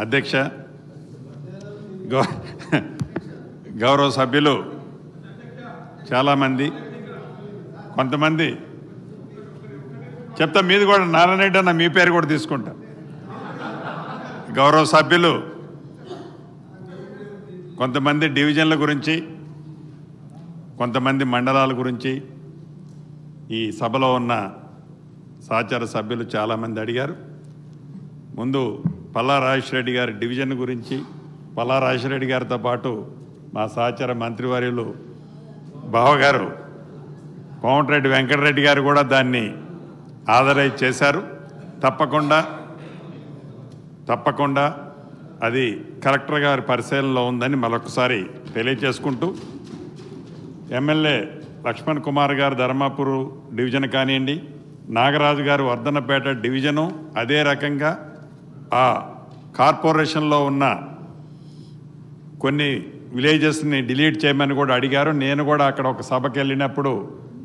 అధ్యక్ష, గౌరవ సభ్యులు చాలామంది, కొంతమంది చెప్తా, మీది కూడా నారాయణ రెడ్డి అన్న మీ పేరు కూడా తీసుకుంటా. గౌరవ సభ్యులు కొంతమంది డివిజన్ల గురించి, కొంతమంది మండలాల గురించి ఈ సభలో ఉన్న సహచర సభ్యులు చాలామంది అడిగారు. ముందు పల్లా రాజేశ్వరరెడ్డి గారి డివిజన్ గురించి, పల్లా రాజేశ్వరరెడ్డి గారితో పాటు మా సహచర మంత్రివర్యులు బావగారు కోమటిరెడ్డి వెంకటరెడ్డి గారు కూడా దాన్ని ఆథరైజ్ చేశారు. తప్పకుండా అది కలెక్టర్ గారి పరిశీలనలో ఉందని మరొకసారి తెలియచేసుకుంటూ, ఎమ్మెల్యే లక్ష్మణ్ కుమార్ గారు ధర్మాపూర్ డివిజన్ కానివ్వండి, నాగరాజు గారు వర్ధన్నపేట డివిజను, అదే రకంగా ఆ కార్పొరేషన్లో ఉన్న కొన్ని విలేజెస్ని డిలీట్ చేయమని కూడా అడిగారు. నేను కూడా అక్కడ ఒక సభకి వెళ్ళినప్పుడు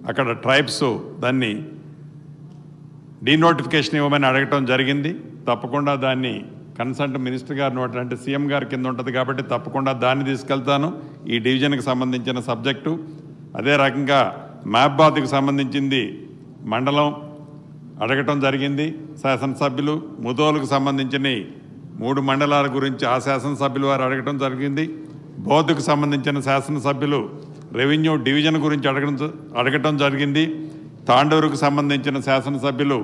అక్కడ ట్రైబ్స్ దాన్ని డీనోటిఫికేషన్ ఇవ్వమని అడగటం జరిగింది. తప్పకుండా దాన్ని కన్సల్ట్ మినిస్టర్ గారి నోట్ అంటే సీఎం గారి కింద ఉంటుంది కాబట్టి తప్పకుండా దాన్ని తీసుకెళ్తాను. ఈ డివిజన్కి సంబంధించిన సబ్జెక్టు అదే రకంగా మహబాద్కి సంబంధించింది మండలం అడగటం జరిగింది. శాసనసభ్యులు ముదోలుకు సంబంధించిన 3 మండలాల గురించి ఆ శాసనసభ్యులు వారు అడగటం జరిగింది. బౌద్ధకు సంబంధించిన శాసనసభ్యులు రెవెన్యూ డివిజన్ గురించి అడగటం జరిగింది. తాండూరుకు సంబంధించిన శాసనసభ్యులు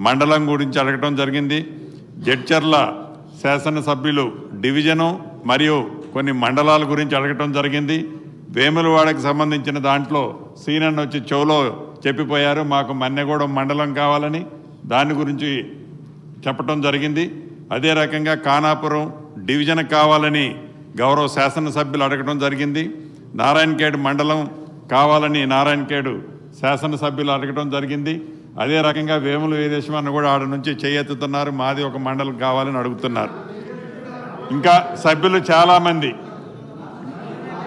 మండలం గురించి అడగటం జరిగింది. జడ్చర్ల శాసనసభ్యులు డివిజను మరియు కొన్ని మండలాల గురించి అడగటం జరిగింది. వేములవాడకు సంబంధించిన దాంట్లో సీనన్న వచ్చి చెవులో చెప్పిపోయారు, మాకు మన్నెగూడెం మండలం కావాలని, దాని గురించి చెప్పటం జరిగింది. అదే రకంగా ఖానాపురం డివిజన్ కావాలని గౌరవ శాసనసభ్యులు అడగటం జరిగింది. నారాయణఖేడ్ మండలం కావాలని నారాయణఖేడ్ శాసనసభ్యులు అడగటం జరిగింది. అదే రకంగా వేముల వీరేశ్వరన్న కూడా ఆడ నుంచి చేయెత్తుతున్నారు, మాది ఒక మండలం కావాలని అడుగుతున్నారు. ఇంకా సభ్యులు చాలామంది,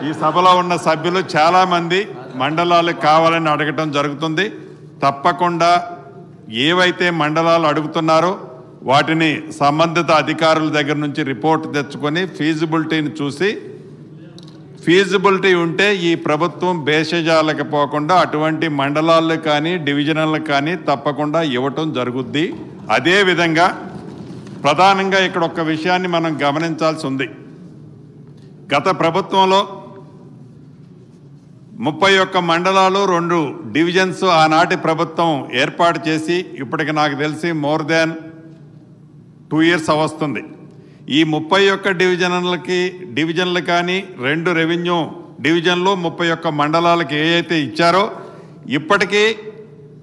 ఈ సభలో ఉన్న సభ్యులు చాలామంది మండలాలు కావాలని అడగటం జరుగుతుంది. తప్పకుండా ఏవైతే మండలాలు అడుగుతున్నారో వాటిని సంబంధిత అధికారుల దగ్గర నుంచి రిపోర్ట్ తెచ్చుకొని ఫీజిబిలిటీని చూసి, ఫీజిబిలిటీ ఉంటే ఈ ప్రభుత్వం భేషజాలకు పోకుండా అటువంటి మండలాలు కానీ డివిజనల్కి కానీ తప్పకుండా ఇవ్వటం జరుగుద్ది. అదేవిధంగా ప్రధానంగా ఇక్కడ ఒక విషయాన్ని మనం గమనించాల్సి ఉంది. గత ప్రభుత్వంలో 31 మండలాలు 2 డివిజన్స్ ఆనాటి ప్రభుత్వం ఏర్పాటు చేసి ఇప్పటికి నాకు తెలిసి మోర్ దాన్ 2 years వస్తుంది. ఈ 31 డివిజన్లు కానీ 2 రెవెన్యూ డివిజన్లు 31 మండలాలకు ఏవైతే ఇచ్చారో ఇప్పటికీ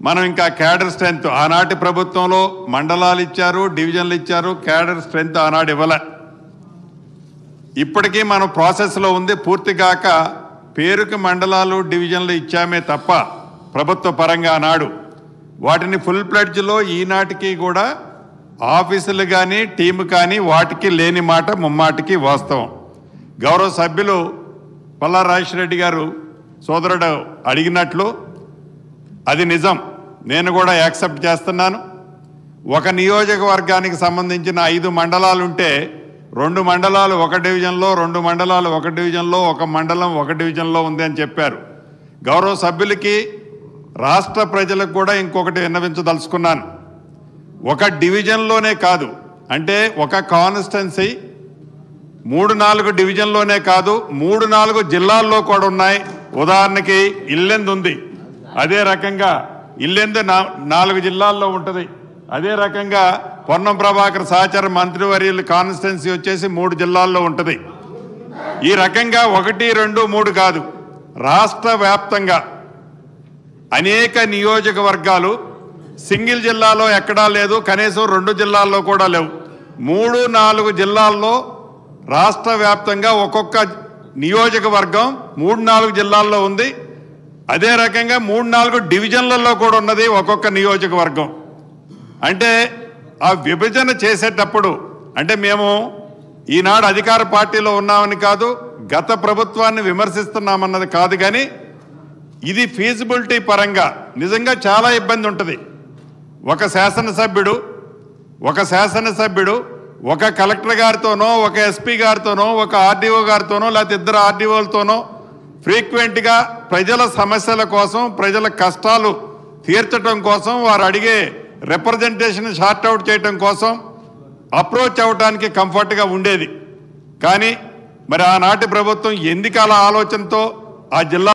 మనం ఇంకా క్యాడర్ స్ట్రెంత్, ఆనాటి ప్రభుత్వంలో మండలాలు ఇచ్చారు, డివిజన్లు ఇచ్చారు, క్యాడర్ స్ట్రెంత్ ఆనాడు ఇవ్వలే. ఇప్పటికీ మనం ప్రాసెస్లో ఉంది. పూర్తిగాక పేరుకి మండలాలు డివిజన్లు ఇచ్చామే తప్ప ప్రభుత్వ పరంగా ఆనాడు వాటిని ఫుల్ ప్లెడ్జ్లో ఈనాటికి కూడా ఆఫీసులు కానీ టీము కానీ వాటికి లేని మాట ముమ్మాటికి వాస్తవం. గౌరవ సభ్యులు పల్లా రాజేశ్వరరెడ్డి గారు సోదరుడు అడిగినట్లు అది నిజం, నేను కూడా యాక్సెప్ట్ చేస్తున్నాను. ఒక నియోజకవర్గానికి సంబంధించిన 5 మండలాలు ఉంటే 2 మండలాలు 1 డివిజన్లో, 2 మండలాలు 1 డివిజన్లో, 1 మండలం 1 డివిజన్లో ఉంది అని చెప్పారు. గౌరవ సభ్యులకి రాష్ట్ర ప్రజలకు కూడా ఇంకొకటి విన్నవించదలుచుకున్నాను. ఒక డివిజన్లోనే కాదు, అంటే ఒక కాన్స్టిట్యున్సీ 3-4 డివిజన్లోనే కాదు 3-4 జిల్లాల్లో కూడా ఉన్నాయి. ఉదాహరణకి ఇల్లెందు ఉంది, అదే రకంగా ఇల్లెందు 4 జిల్లాల్లో ఉంటుంది. అదే రకంగా పొన్నం ప్రభాకర్ సహచర మంత్రివర్యుల కాన్స్టిట్యున్సీ వచ్చేసి 3 జిల్లాల్లో ఉంటుంది. ఈ రకంగా 1, 2, 3 కాదు, రాష్ట్ర వ్యాప్తంగా అనేక నియోజకవర్గాలు సింగిల్ జిల్లాలో ఎక్కడా లేదు, కనీసం 2 జిల్లాల్లో కూడా లేవు. 3-4 జిల్లాల్లో రాష్ట్ర వ్యాప్తంగా ఒక్కొక్క నియోజకవర్గం 3-4 జిల్లాల్లో ఉంది. అదే రకంగా 3-4 డివిజన్లలో కూడా ఉన్నది ఒక్కొక్క నియోజకవర్గం. అంటే ఆ విభజన చేసేటప్పుడు, అంటే మేము ఈనాడు అధికార పార్టీలో ఉన్నామని కాదు, గత ప్రభుత్వాన్ని విమర్శిస్తున్నామన్నది కాదు, కానీ ఇది ఫీజిబిలిటీ పరంగా నిజంగా చాలా ఇబ్బంది ఉంటుంది. ఒక శాసనసభ్యుడు ఒక కలెక్టర్ గారితోనో, ఒక ఎస్పీ గారితోనో, ఒక ఆర్డీఓ గారితోనో, లేకపోతే ఇద్దరు ఆర్డీఓలతోనో ఫ్రీక్వెంట్గా ప్రజల సమస్యల కోసం, ప్రజల కష్టాలు తీర్చడం కోసం, వారు అడిగే రిప్రజెంటేషన్ షార్ట్అవుట్ చేయడం కోసం అప్రోచ్ అవ్వడానికి కంఫర్ట్గా ఉండేది. కానీ మరి ఆనాటి ప్రభుత్వం ఎందుకు అలా ఆలోచనతో ఆ జిల్లా